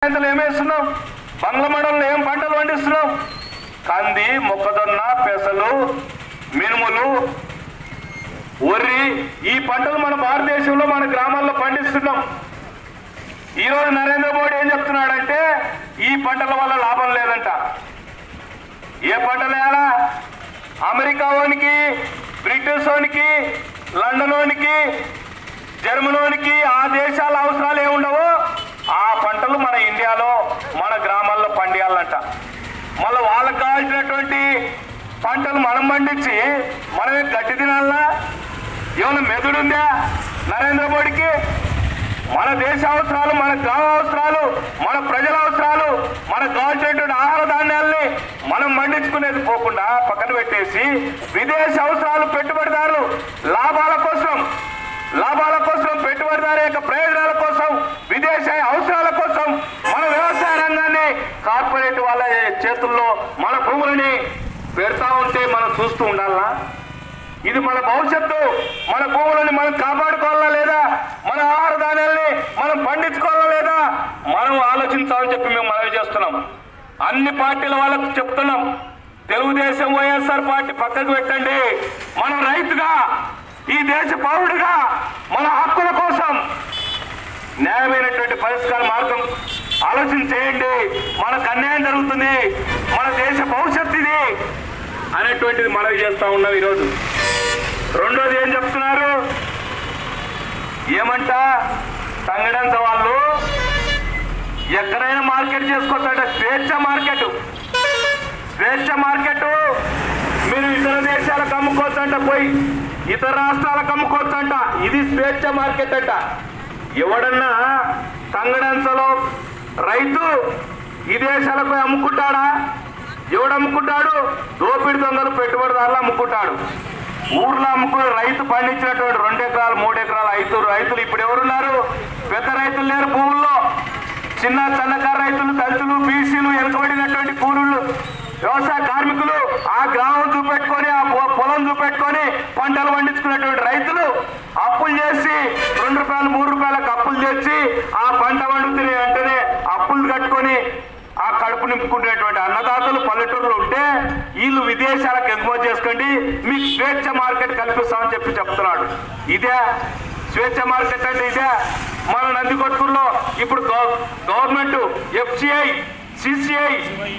ఏమేస్తున్నాం? బంగ్లా మండలంలో ఏం పంటలు పండిస్తున్నాం? కంది, మొక్కజొన్న, పెసలు, మినుములు, వరి, ఈ పంటలు మన భారతదేశంలో మన గ్రామాల్లో పండిస్తున్నాం. ఈరోజు నరేంద్ర మోడీ ఏం చెప్తున్నాడంటే ఈ పంటల వల్ల లాభం లేదంట. ఏ పంటలు వేయాలా? అమెరికా వానికి, బ్రిటిష్ వానికి, లండన్ వానికి, జర్మనీకి ఆ దేశాల అవసరాలు ఏముండవో ఆ పంటలు మన ఇండియాలో మన గ్రామాల్లో పండియాలంట. మళ్ళీ వాళ్ళకు కావాల్సినటువంటి పంటలు మనం పండించి మనమే గడ్డి తినాలా? ఏమైనా మెదుడుందా నరేంద్ర మోడీకి? మన దేశ అవసరాలు, మన గ్రామ అవసరాలు, మన ప్రజల అవసరాలు, మనకు కావాల్సినటువంటి ఆహార ధాన్యాల్ని మనం పండించుకునేది పోకుండా పక్కన పెట్టేసి విదేశీ అవసరాలు, పెట్టుబడిదారులు లాభాల కోసం పెట్టుబడిదారు యొక్క ప్రయోజనాల కోసం, విదేశీ అవసరాల కోసం మన వ్యవసాయ రంగాన్ని కార్పొరేట్ వాళ్ళ చేతుల్లో మన భూములని పెడతా ఉంటే మనం చూస్తూ ఉండాలా? ఇది మన భవిష్యత్తు. మన భూములని మనం కాపాడుకోవాలా లేదా? మన ఆహార ధాన్యాల్ని మనం పండించుకోవాలా లేదా? మనం ఆలోచించాలని చెప్పి మేము మనవి చేస్తున్నాం. అన్ని పార్టీల వాళ్ళకు చెప్తున్నాం. తెలుగుదేశం, వైఎస్ఆర్ పార్టీ పక్కకు పెట్టండి. మనం రైతుగా, ఈ దేశ పౌరుడిగా మన హక్కుల కోసం న్యాయమైనటువంటి పరిష్కార మార్గం ఆలోచన చేయండి. మనకు అన్యాయం జరుగుతుంది, మన దేశ భవిష్యత్తు ఇది అనేటువంటిది మనవి చేస్తా ఉన్నాం ఈరోజు. రెండోది ఏం చెప్తున్నారు? ఏమంట తంగడంత వాళ్ళు ఎక్కడైనా మార్కెట్ చేసుకోవచ్చంట. స్వేచ్ఛ మార్కెట్. మీరు ఇతర దేశాలకు అమ్ముకోవచ్చంట, పోయి ఇతర రాష్ట్రాలకు అమ్ముకోవచ్చంట. ఇది స్వేచ్ఛ మార్కెట్ అంట. ఎవడన్నా తంగడంతలో రైతు ఈ దేశాలకు పోయి అమ్ముకుంటాడా? ఎవడు అమ్ముకుంటాడు? దోపిడి దొంగలు, పెట్టుబడిదారులు అమ్ముకుంటాడు. ఊర్లో అమ్ముకుని రైతు పండించినటువంటి 2 ఎకరాలు 3 ఎకరాలు రైతులు ఇప్పుడు ఎవరున్నారు? పెద్ద రైతులు లేరు భూముల్లో. చిన్న సన్నకారు రైతులు, దళితులు, బీసీలు, వెనుకబడినటువంటి కూలీలు, వ్యవసాయ కార్మికులు ఆ గ్రామం చూపెట్టుకొని, ఆ పొలం చూపెట్టుకొని పంటలు పండించుకున్నటువంటి రైతులు అప్పులు చేసి 2 రూపాయలు 3 రూపాయలకు అప్పులు చేసి ఆ పంట పండుతున్న వెంటనే అప్పులు కట్టుకొని ఆ కడుపు నింపుకునేటువంటి అన్నదాతలు పల్లెటూరులో ఉంటే వీళ్ళు విదేశాలకు ఎగుమతి చేసుకోండి, మీకు స్వేచ్ఛ మార్కెట్ కల్పిస్తామని చెప్పి చెప్తున్నాడు. ఇదే స్వేచ్ఛ మార్కెట్ అంటే? ఇదే మన నందికొట్కూరులో ఇప్పుడు గవర్నమెంట్ FCI, CCI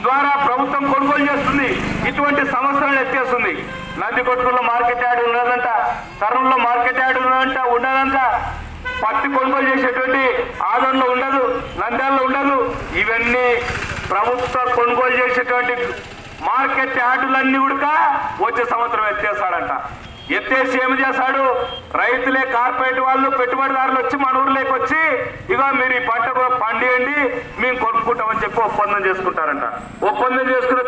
ద్వారా ప్రభుత్వం కొనుగోలు చేస్తుంది. ఇటువంటి సమస్యలను ఎత్తేస్తుంది. నందికొట్కూరులో మార్కెట్ యార్డ్ ఉన్నదంట, కర్నూలులో మార్కెట్ యార్డ్ ఉన్నదంట. పత్తి కొనుగోలు చేసేటువంటి ఆదరణలో ఉండదు, నంద్యాలలో ఉండదు. ఇవన్నీ ప్రభుత్వ కొనుగోలు చేసేటువంటి మార్కెట్ యార్డులన్నీ కూడా వచ్చే సంవత్సరం ఎత్తేస్తాడంట. ఎత్తేసి ఏమి చేశాడు? రైతులే, కార్పొరేట్ వాళ్ళు, పెట్టుబడిదారులు వచ్చి మన ఊర్లోకి వచ్చి ఇగో మీరు ఈ పంట పండియండి, మేము కొనుక్కుంటామని చెప్పి ఒప్పందం చేసుకుంటారంట. ఒప్పందం చేసుకున్న